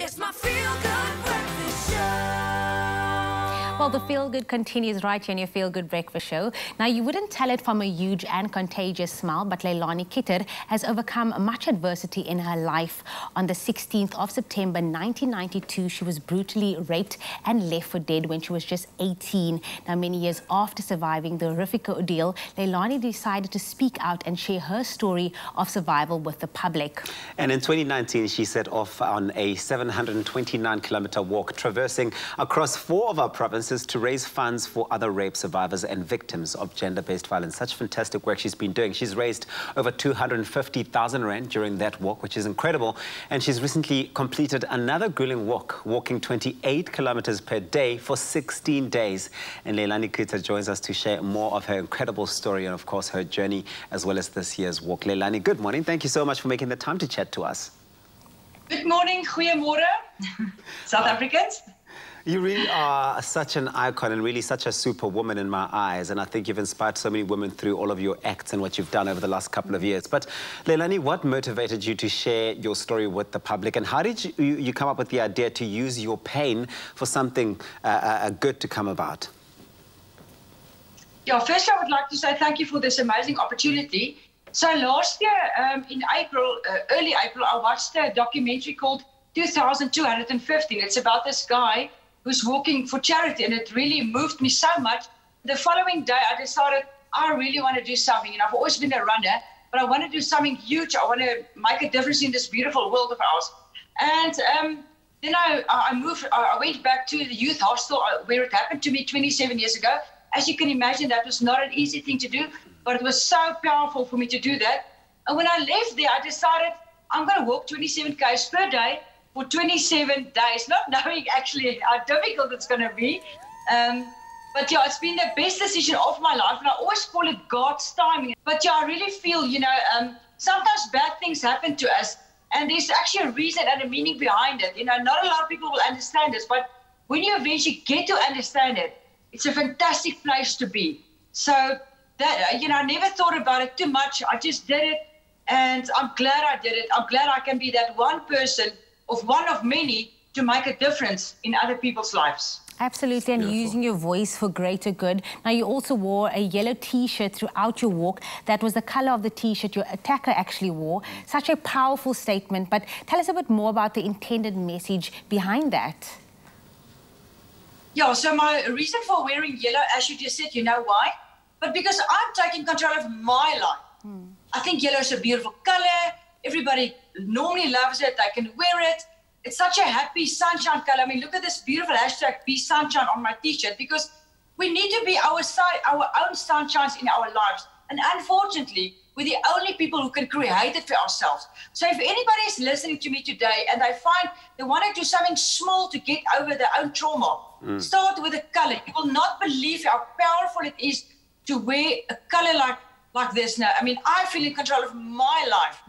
It's my feel-good breakfast show. Well, the Feel Good continues right here in your Feel Good Breakfast Show. Now, you wouldn't tell it from a huge and contagious smile, but Leilani Kitted has overcome much adversity in her life. On the 16th of September 1992, she was brutally raped and left for dead when she was just 18. Now, many years after surviving the horrific ordeal, Leilani decided to speak out and share her story of survival with the public. And in 2019, she set off on a 729-kilometer walk, traversing across 4 of our provinces to raise funds for other rape survivors and victims of gender-based violence. Such fantastic work she's been doing. She's raised over 250,000 rand during that walk, which is incredible. And she's recently completed another grueling walk, walking 28 kilometers per day for 16 days. And Leilani Kitted joins us to share more of her incredible story and, of course, her journey, as well as this year's walk. Leilani, good morning. Thank you so much for making the time to chat to us. Good morning, goeiemorgen, South Africans. You really are such an icon and really such a superwoman in my eyes. And I think you've inspired so many women through all of your acts and what you've done over the last couple of years. But Leilani, what motivated you to share your story with the public? And how did you come up with the idea to use your pain for something good to come about? Yeah, first I would like to say thank you for this amazing opportunity. So last year, in April, early April, I watched a documentary called 2215. It's about this guy who's walking for charity, and it really moved me so much. The following day, I decided I really want to do something. And I've always been a runner, but I want to do something huge. I want to make a difference in this beautiful world of ours. And then I went back to the youth hostel where it happened to me 27 years ago. As you can imagine, that was not an easy thing to do, but it was so powerful for me to do that. And when I left there, I decided I'm going to walk 27 km per day for 27 days, not knowing actually how difficult it's going to be. But yeah, it's been the best decision of my life, and I always call it God's timing. But yeah, I really feel, sometimes bad things happen to us, and there's actually a reason and a meaning behind it. Not a lot of people will understand this, but when you eventually get to understand it, it's a fantastic place to be. So that, I never thought about it too much. I just did it, and I'm glad I did it. I'm glad I can be that one person of one of many to make a difference in other people's lives. Absolutely, and using your voice for greater good. Now, you also wore a yellow T-shirt throughout your walk. That was the color of the T-shirt your attacker actually wore. Such a powerful statement, but tell us a bit more about the intended message behind that. Yeah, so my reason for wearing yellow, as you just said, you know why? But because I'm taking control of my life. I think yellow is a beautiful color. Everybody normally loves it. They can wear it. It's such a happy sunshine color. I mean, look at this beautiful hashtag Be Sunshine on my T-shirt, because we need to be our own sunshines in our lives. And unfortunately, we're the only people who can create it for ourselves. So if anybody is listening to me today and they find they want to do something small to get over their own trauma, start with a color. You will not believe how powerful it is to wear a color like this now. I mean, I feel in control of my life.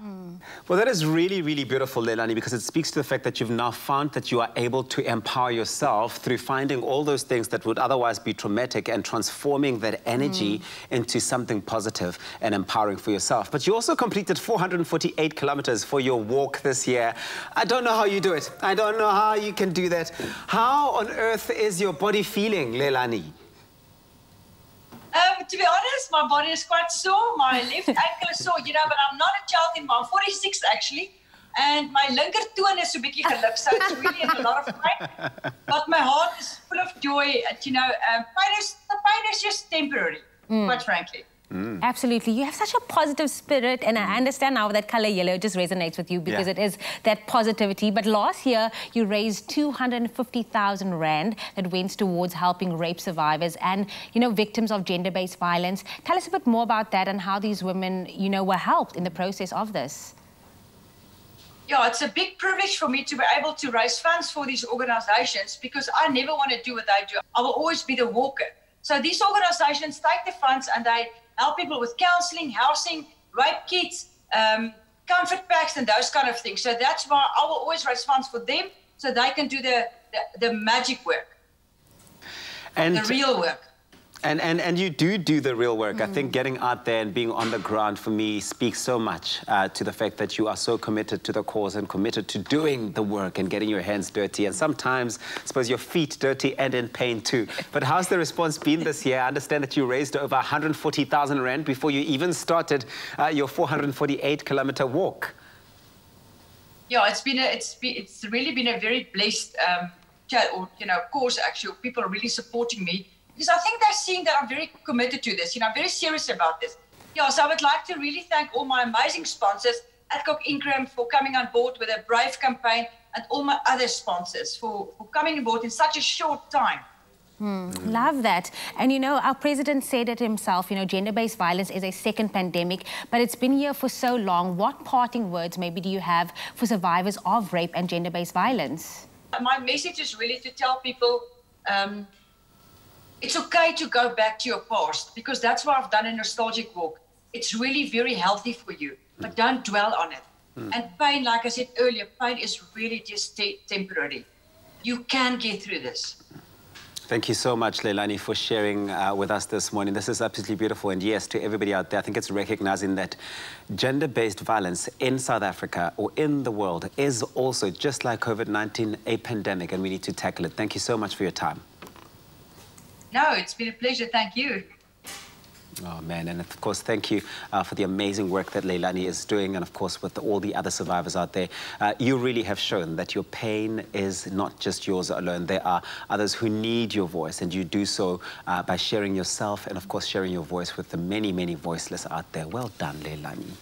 Well, that is really, really beautiful, Leilani, because it speaks to the fact that you've now found that you are able to empower yourself through finding all those things that would otherwise be traumatic and transforming that energy into something positive and empowering for yourself. But you also completed 448 kilometers for your walk this year. I don't know how you do it. I don't know how you can do that. How on earth is your body feeling, Leilani? To be honest, my body is quite sore. My left ankle is sore, but I'm not a child anymore. I'm 46 actually. And my linker toon is so bietjie geluk, so it's really in a lot of pain. But my heart is full of joy. The pain is just temporary, quite frankly. Absolutely. You have such a positive spirit, and I understand now that color yellow just resonates with you because it is that positivity. But last year, you raised 250,000 rand that went towards helping rape survivors and, victims of gender-based violence. Tell us a bit more about that and how these women, were helped in the process of this. Yeah, it's a big privilege for me to be able to raise funds for these organizations, because I never want to do what they do. I will always be the walker. So these organizations take the funds and they help people with counseling, housing, rape kits, comfort packs, and those kind of things. So that's why I will always raise funds for them, so they can do the magic work, and the real work. And you do the real work. I think getting out there and being on the ground for me speaks so much to the fact that you are so committed to the cause and committed to doing the work and getting your hands dirty and sometimes, I suppose, your feet dirty and in pain too. But how's the response been this year? I understand that you raised over 140,000 Rand before you even started your 448-kilometer walk. Yeah, it's really been a very blessed course actually. People are really supporting me. Because I think they're seeing that I'm very committed to this. I'm very serious about this. Yeah, so I would like to really thank all my amazing sponsors, Adcock Ingram for coming on board with a brave campaign, and all my other sponsors for coming on board in such a short time. Love that. And our president said it himself, gender-based violence is a second pandemic, but it's been here for so long. What parting words maybe do you have for survivors of rape and gender-based violence? My message is really to tell people, it's okay to go back to your past, because that's what I've done a nostalgic walk. It's really very healthy for you, but don't dwell on it. And pain, like I said earlier, pain is really just temporary. You can get through this. Thank you so much, Leilani, for sharing with us this morning. This is absolutely beautiful. And yes, to everybody out there, I think it's recognizing that gender-based violence in South Africa or in the world is also, just like COVID-19, a pandemic, and we need to tackle it. Thank you so much for your time. No, it's been a pleasure. Thank you. Oh, man. And of course, thank you for the amazing work that Leilani is doing. And of course, with all the other survivors out there, you really have shown that your pain is not just yours alone. There are others who need your voice, and you do so by sharing yourself and, of course, sharing your voice with the many, many voiceless out there. Well done, Leilani.